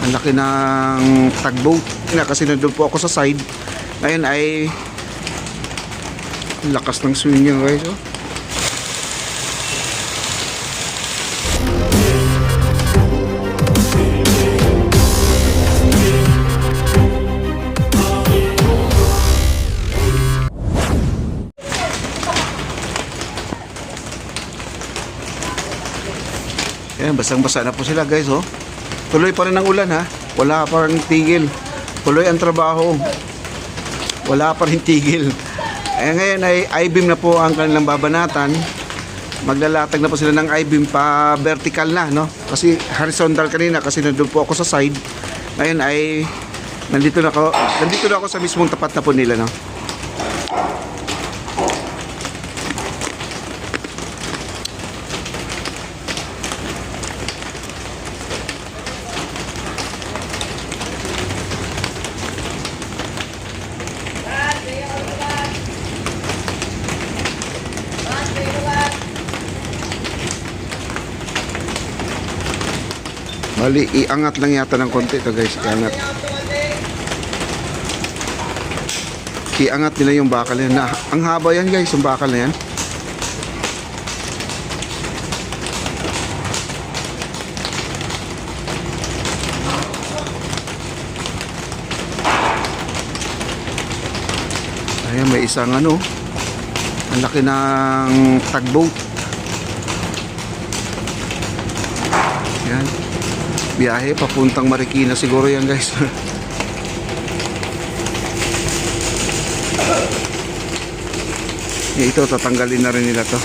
Ang laki ng tugboat na kasi nandun po ako sa side. Ngayon ay lakas ng swing niya guys. Oh. Ayan, basang-basa na po sila guys. Oh. Tuloy pa rin ang ulan ha. Wala pa rin tigil. Tuloy ang trabaho. Wala pa rin tigil. Ngayon ay I-beam na po ang kanilang babanatan. Maglalatag na po sila ng I-beam pa vertical na, no? Kasi horizontal kanina kasi nandun po ako sa side. Ngayon ay nandito na ako sa mismong tapat na po nila, no? Bali, iangat lang yata ng konti ito guys. Iangat nila yung bakal yan. Ang haba yan guys, yung bakal na yan. Ayan, may isang ano. Ang laki ng tugboat. Ayan. Biyahe papuntang Marikina siguro yan guys. Ito tatanggalin na rin nila to.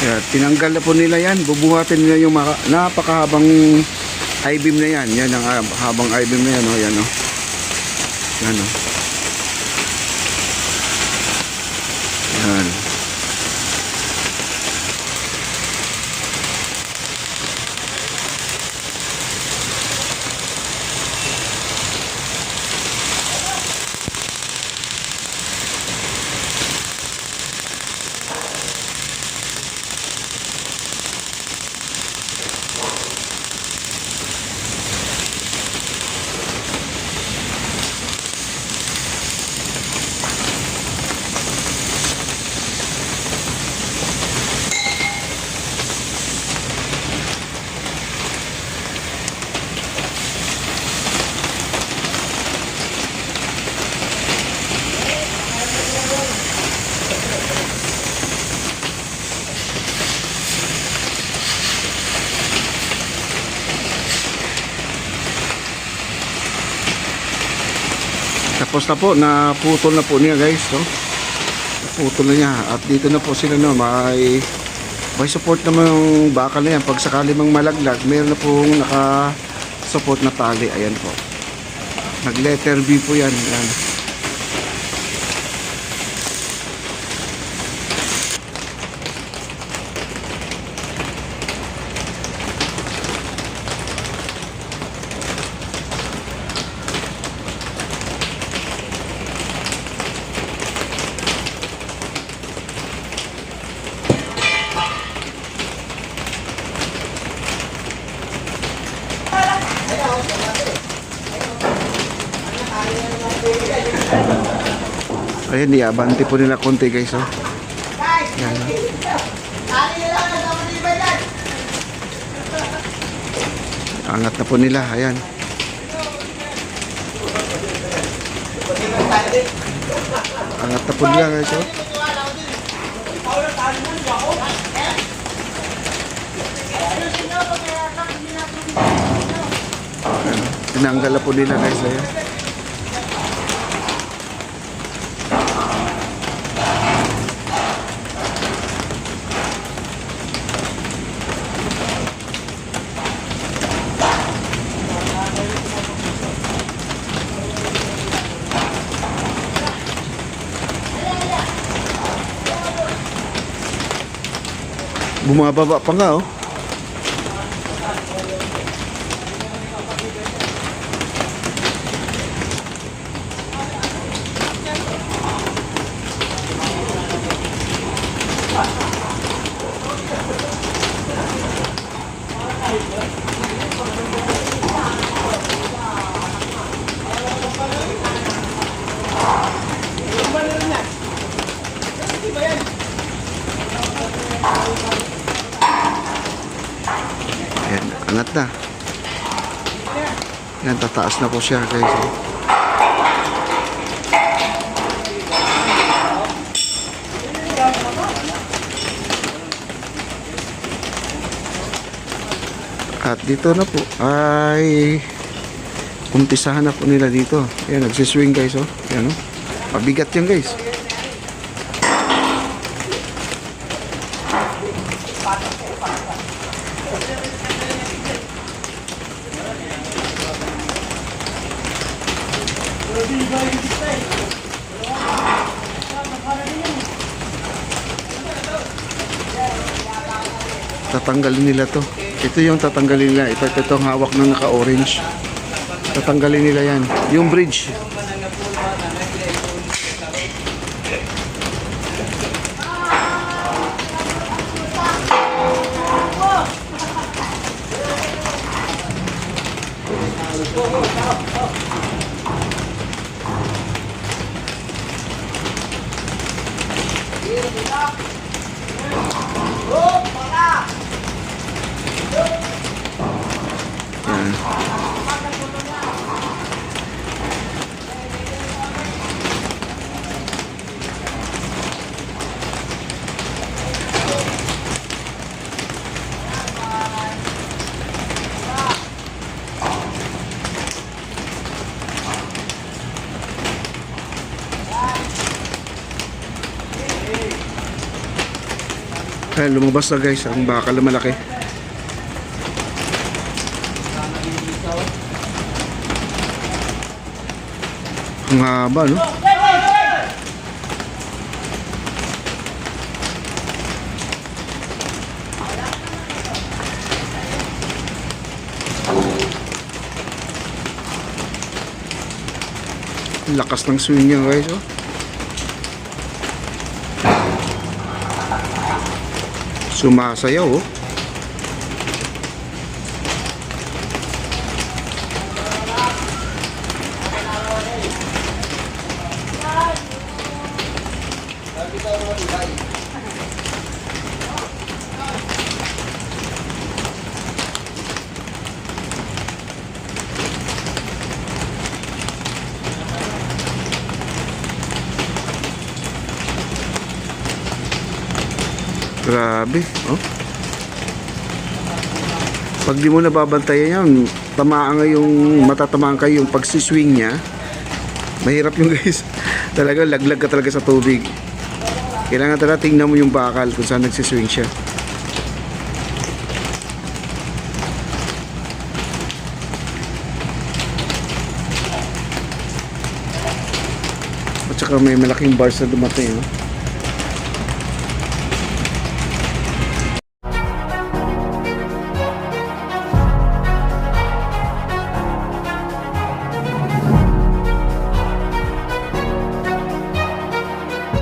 Kaya tinanggal na po nila yan. Bubuhatin nila yung napakahabang I-beam na yan. Yan ang habang I-beam na yan. Oh. Yan, oh. Yan, oh. Yan. Tapos na po, naputol na po niya guys, no? Naputol na niya. At dito na po sila, no? May support naman yung bakal na yan. Pag sakali mang malaglag, mayroon na pong naka-support na tali. Ayan po. Nag letter B po yan. Ayan. Ayan, iabante po nila konti guys, oh. Yan, oh. Angat na po nila, ayan. Angat na po nila guys, oh. Ayan, tinanggal na po nila guys, ayan. Bumababa pa nga, oh. Ayan, angat na. Ayan, tataas na po siya guys, oh. At dito na po ay umpisahan na po nila dito. Ayan, nagsiswing guys, oh. Ayan, oh. Mabigat yan guys. Tatanggalin nila to. Ito yung tatanggalin nila. Itong hawak na naka-orange. Tatanggalin nila yan. Yung bridge. Yan. Ayan, lumabas na guys ang bakal na malaki. Ang haba, no? Lakas ng swing niya guys, oh. Sumasayaw, oh. Grabe, oh. Pag di mo nababantayan yan, tamaan nga yung, matatamaan kayo yung pagsiswing niya. Mahirap yung guys. Talaga laglag ka talaga sa tubig. Kailangan talaga tingnan mo yung bakal kung saan nagsiswing siya. At saka may malaking bars na dumating, oh.